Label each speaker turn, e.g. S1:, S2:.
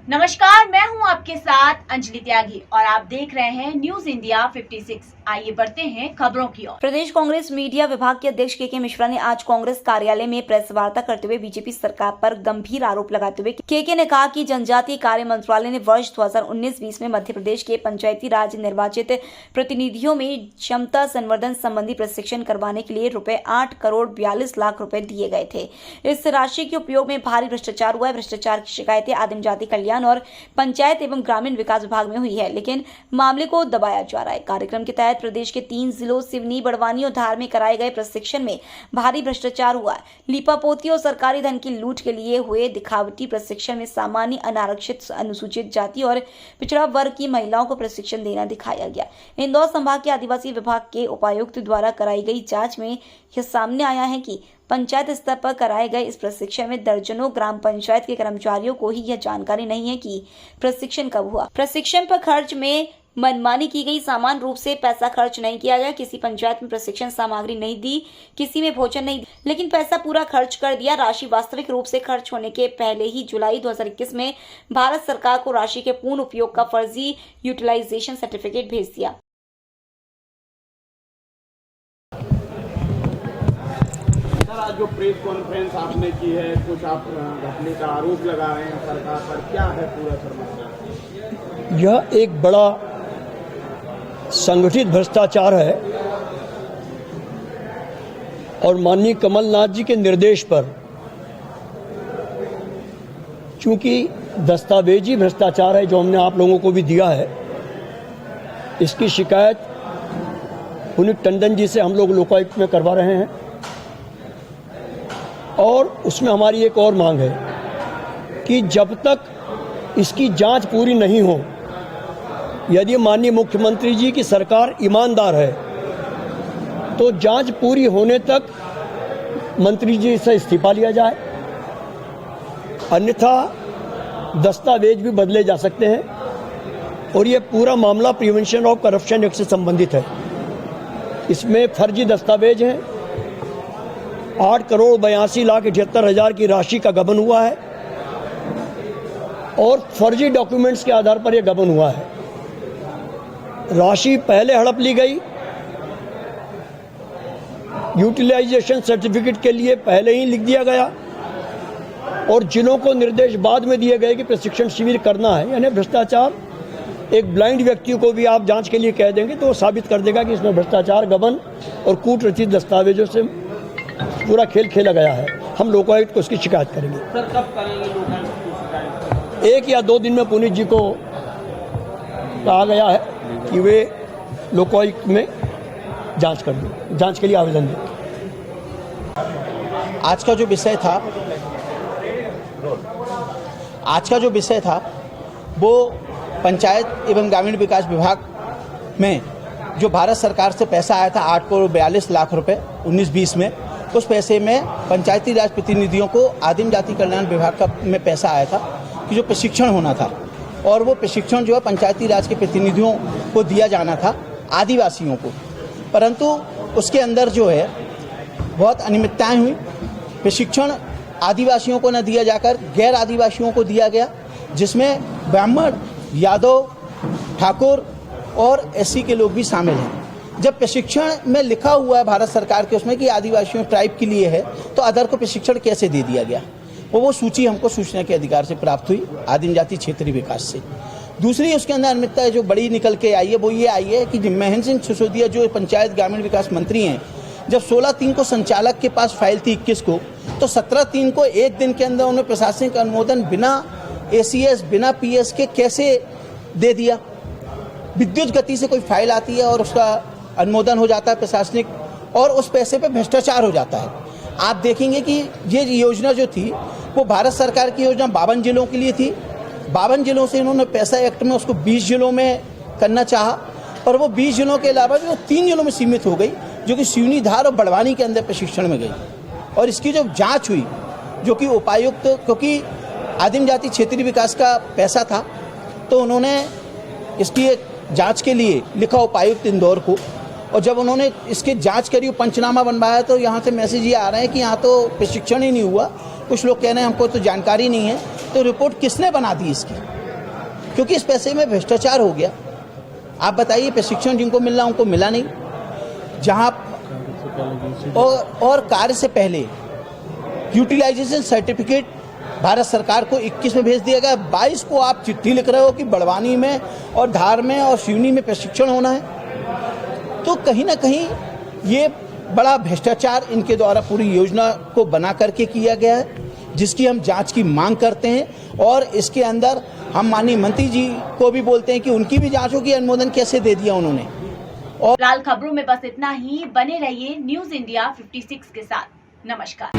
S1: नमस्कार, मैं हूं आपके साथ अंजलि त्यागी और आप देख रहे हैं न्यूज इंडिया 56। आइए बढ़ते हैं खबरों की ओर।
S2: प्रदेश कांग्रेस मीडिया विभाग के अध्यक्ष के मिश्रा ने आज कांग्रेस कार्यालय में प्रेस वार्ता करते हुए बीजेपी सरकार पर गंभीर आरोप लगाते हुए के ने कहा कि जनजातीय कार्य मंत्रालय ने वर्ष 2019-20 में मध्य प्रदेश के पंचायती राज निर्वाचित प्रतिनिधियों में क्षमता संवर्धन संबंधी प्रशिक्षण करवाने के लिए रुपए 8,42 लाख दिए गए थे। इस राशि के उपयोग में भारी भ्रष्टाचार हुआ है। भ्रष्टाचार की शिकायतें आदिम जाति कल्याण और पंचायत एवं ग्रामीण विकास विभाग में हुई है, लेकिन मामले को दबाया जा रहा है। कार्यक्रम के तहत प्रदेश के 3 जिलों सिवनी, बड़वानी और धार में कराए गए प्रशिक्षण में भारी भ्रष्टाचार हुआ है। लीपापोती और सरकारी धन की लूट के लिए हुए दिखावटी प्रशिक्षण में सामान्य, अनारक्षित, अनुसूचित जाति और पिछड़ा वर्ग की महिलाओं को प्रशिक्षण देना दिखाया गया। इंदौर संभाग के आदिवासी विभाग के उपायुक्त द्वारा कराई गई जांच में यह सामने आया है कि पंचायत स्तर पर कराए गए इस प्रशिक्षण में दर्जनों ग्राम पंचायत के कर्मचारियों को ही यह जानकारी नहीं है कि प्रशिक्षण कब हुआ। प्रशिक्षण पर खर्च में मनमानी की गई, समान रूप से पैसा खर्च नहीं किया गया। किसी पंचायत में प्रशिक्षण सामग्री नहीं दी, किसी में भोजन नहीं, लेकिन पैसा पूरा खर्च कर दिया। राशि वास्तविक रूप से खर्च होने के पहले ही जुलाई 2021 में भारत सरकार को राशि के पूर्ण उपयोग का फर्जी यूटिलाइजेशन सर्टिफिकेट भेज दिया।
S3: आज जो प्रेस कॉन्फ्रेंस आपने की है, कुछ आप घटने का आरोप लगा रहे हैं सरकार पर, क्या है पूरा समस्या?
S4: यह एक बड़ा संगठित भ्रष्टाचार है और माननीय कमलनाथ जी के निर्देश पर, चूंकि दस्तावेजी भ्रष्टाचार है जो हमने आप लोगों को भी दिया है, इसकी शिकायत पुनीत टंडन जी से हम लोग लोकायुक्त में करवा रहे हैं और उसमें हमारी एक और मांग है कि जब तक इसकी जांच पूरी नहीं हो, यदि माननीय मुख्यमंत्री जी की सरकार ईमानदार है तो जांच पूरी होने तक मंत्री जी से इस्तीफा लिया जाए, अन्यथा दस्तावेज भी बदले जा सकते हैं। और ये पूरा मामला प्रिवेंशन ऑफ करप्शन एक्ट से संबंधित है। इसमें फर्जी दस्तावेज हैं, 8,82,78,000 की राशि का गबन हुआ है और फर्जी डॉक्यूमेंट्स के आधार पर यह गबन हुआ है। राशि पहले हड़प ली गई, यूटिलाइजेशन सर्टिफिकेट के लिए पहले ही लिख दिया गया और जिलों को निर्देश बाद में दिए गए कि प्रशिक्षण शिविर करना है। यानी भ्रष्टाचार, एक ब्लाइंड व्यक्ति को भी आप जांच के लिए कह देंगे तो वो साबित कर देगा कि इसमें भ्रष्टाचार, गबन और कूट रचित दस्तावेजों से पूरा खेल खेला गया है। हम लोकायुक्त को उसकी शिकायत करेंगे।
S3: सर, कब करेंगे लोकायुक्त की शिकायत?
S4: 1 या 2 दिन में पुनीत जी को कहा गया है कि वे लोकायुक्त में जांच कर दें, जांच के लिए आवेदन दें।
S5: आज का जो विषय था वो पंचायत एवं ग्रामीण विकास विभाग में जो भारत सरकार से पैसा आया था 8,42 लाख रुपए 19-20 में, उस पैसे में पंचायती राज प्रतिनिधियों को आदिम जाति कल्याण विभाग का में पैसा आया था कि जो प्रशिक्षण होना था, और वो प्रशिक्षण जो है पंचायती राज के प्रतिनिधियों को दिया जाना था, आदिवासियों को, परंतु उसके अंदर जो है बहुत अनियमितताएं हुई। प्रशिक्षण आदिवासियों को न दिया जाकर गैर आदिवासियों को दिया गया, जिसमें ब्राह्मण, यादव, ठाकुर और एससी के लोग भी शामिल हैं। जब प्रशिक्षण में लिखा हुआ है भारत सरकार के उसमें कि आदिवासियों ट्राइब के लिए है, तो अदर को प्रशिक्षण कैसे दे दिया गया? वो सूची हमको सूचना के अधिकार से प्राप्त हुई, आदिम जाति क्षेत्रीय विकास से। दूसरी उसके अंदर अनियमितता जो बड़ी निकल के आई है वो ये आई है कि महेंद्र सिंह सिसोदिया जो पंचायत ग्रामीण विकास मंत्री हैं, जब 16/3 को संचालक के पास फाइल थी 21 को, तो 17/3 को एक दिन के अंदर उन्हें प्रशासनिक अनुमोदन बिना ACS, बिना PS के कैसे दे दिया? विद्युत गति से कोई फाइल आती है और उसका अनुमोदन हो जाता है प्रशासनिक, और उस पैसे पे भ्रष्टाचार हो जाता है। आप देखेंगे कि ये योजना जो थी वो भारत सरकार की योजना 52 जिलों के लिए थी। 52 जिलों से इन्होंने पैसा एक्ट में उसको 20 जिलों में करना चाहा, पर वो 20 जिलों के अलावा भी वो 3 जिलों में सीमित हो गई, जो कि सिवनी, धार और बड़वानी के अंदर प्रशिक्षण में गई। और इसकी जो जाँच हुई, जो कि उपायुक्त, क्योंकि आदिम जाति क्षेत्रीय विकास का पैसा था, तो उन्होंने इसकी एक जांच के लिए लिखा उपायुक्त इंदौर को, और जब उन्होंने इसकी जांच करी, पंचनामा बनवाया, तो यहाँ से मैसेज ये आ रहे हैं कि यहाँ तो प्रशिक्षण ही नहीं हुआ। कुछ लोग कह रहे हैं हमको तो जानकारी नहीं है। तो रिपोर्ट किसने बना दी इसकी? क्योंकि इस पैसे में भ्रष्टाचार हो गया। आप बताइए, प्रशिक्षण जिनको मिलना उनको मिला नहीं, जहां और कार्य से पहले यूटिलाइजेशन सर्टिफिकेट भारत सरकार को 21 में भेज दिया गया, 22 को आप चिट्ठी लिख रहे हो कि बड़वानी में और धार में और सिवनी में प्रशिक्षण होना है। तो कहीं ना कहीं ये बड़ा भ्रष्टाचार इनके द्वारा पूरी योजना को बना करके किया गया है, जिसकी हम जांच की मांग करते हैं। और इसके अंदर हम माननीय मंत्री जी को भी बोलते हैं कि उनकी भी जांच हो कि अनुमोदन कैसे दे दिया उन्होंने।
S1: फिलहाल खबरों में बस इतना ही। बने रहिए न्यूज इंडिया 56 के साथ। नमस्कार।